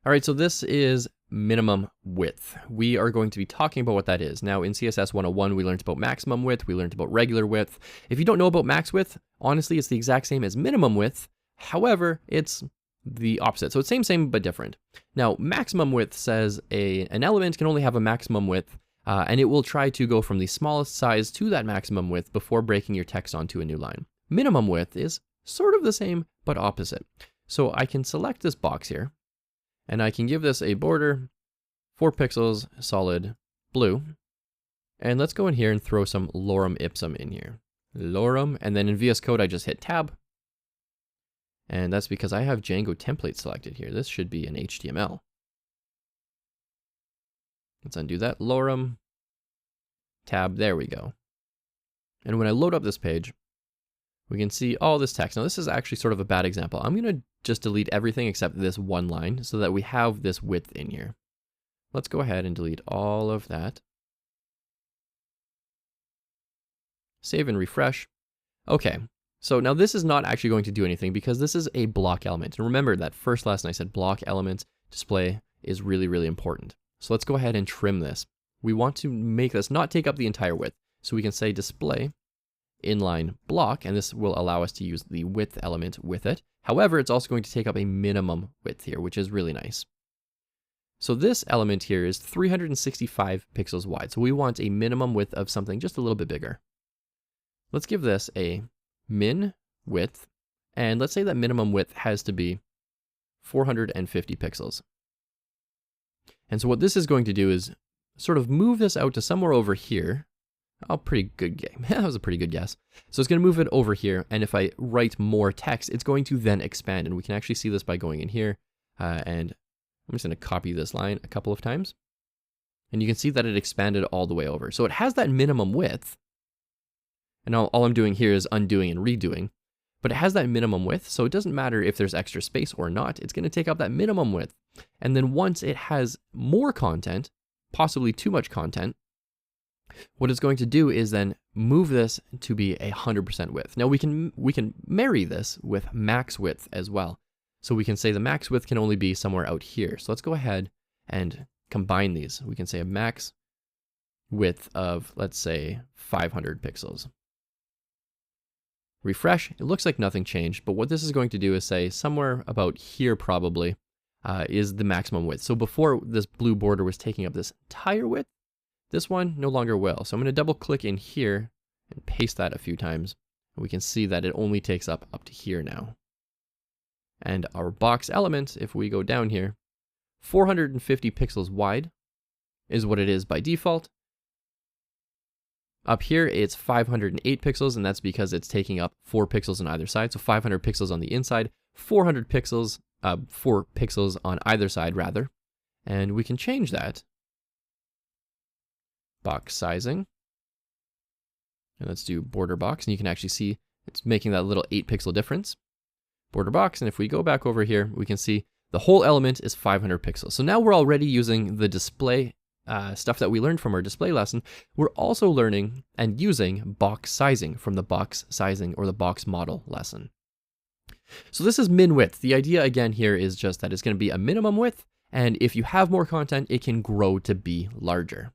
All right, so this is minimum width. We are going to be talking about what that is. Now in CSS 101, we learned about maximum width, we learned about regular width. If you don't know about max width, honestly, it's the exact same as minimum width. However, it's the opposite. So it's same, but different. Now, maximum width says an element can only have a maximum width, and it will try to go from the smallest size to that maximum width before breaking your text onto a new line. Minimum width is sort of the same, but opposite. So I can select this box here, and I can give this a border, 4 pixels, solid blue. And let's go in here and throw some lorem ipsum in here. Lorem, and then in VS Code, I just hit tab. And that's because I have Django template selected here. This should be an HTML. Let's undo that. Lorem, tab, there we go. And when I load up this page, we can see all this text. Now this is actually sort of a bad example. I'm going to just delete everything except this one line so that we have this width in here. Let's go ahead and delete all of that. Save and refresh. Okay, so now this is not actually going to do anything because this is a block element. And remember that first lesson I said block element display is really, really important. So let's go ahead and trim this. We want to make this not take up the entire width. So we can say display inline block, and this will allow us to use the width element with it. However, it's also going to take up a minimum width here, which is really nice. So this element here is 365 pixels wide. So we want a minimum width of something just a little bit bigger. Let's give this a min width, and let's say that minimum width has to be 450 pixels. And so what this is going to do is sort of move this out to somewhere over here. Oh, pretty good game. That was a pretty good guess. So it's going to move it over here, and if I write more text, it's going to then expand, and we can actually see this by going in here, and I'm just going to copy this line a couple of times, and you can see that it expanded all the way over. So it has that minimum width, and all I'm doing here is undoing and redoing, but it has that minimum width, so it doesn't matter if there's extra space or not, it's going to take up that minimum width. And then once it has more content, possibly too much content, what it's going to do is then move this to be 100% width. Now we can marry this with max width as well. So we can say the max width can only be somewhere out here. So let's go ahead and combine these. We can say a max width of, let's say, 500 pixels. Refresh, it looks like nothing changed, but what this is going to do is say somewhere about here probably is the maximum width. So before this blue border was taking up this entire width, this one no longer will. So I'm going to double click in here and paste that a few times. And we can see that it only takes up to here now. And our box element, if we go down here, 450 pixels wide is what it is by default. Up here, it's 508 pixels, and that's because it's taking up 4 pixels on either side. So 500 pixels on the inside, 400 pixels, 4 pixels on either side rather. And we can change that. Box sizing. And let's do border box, and you can actually see it's making that little 8 pixel difference. Border box, and if we go back over here, we can see the whole element is 500 pixels. So now we're already using the display stuff that we learned from our display lesson. We're also learning and using box sizing from the box sizing or the box model lesson. So this is min width. The idea again here is just that it's going to be a minimum width, and if you have more content, it can grow to be larger.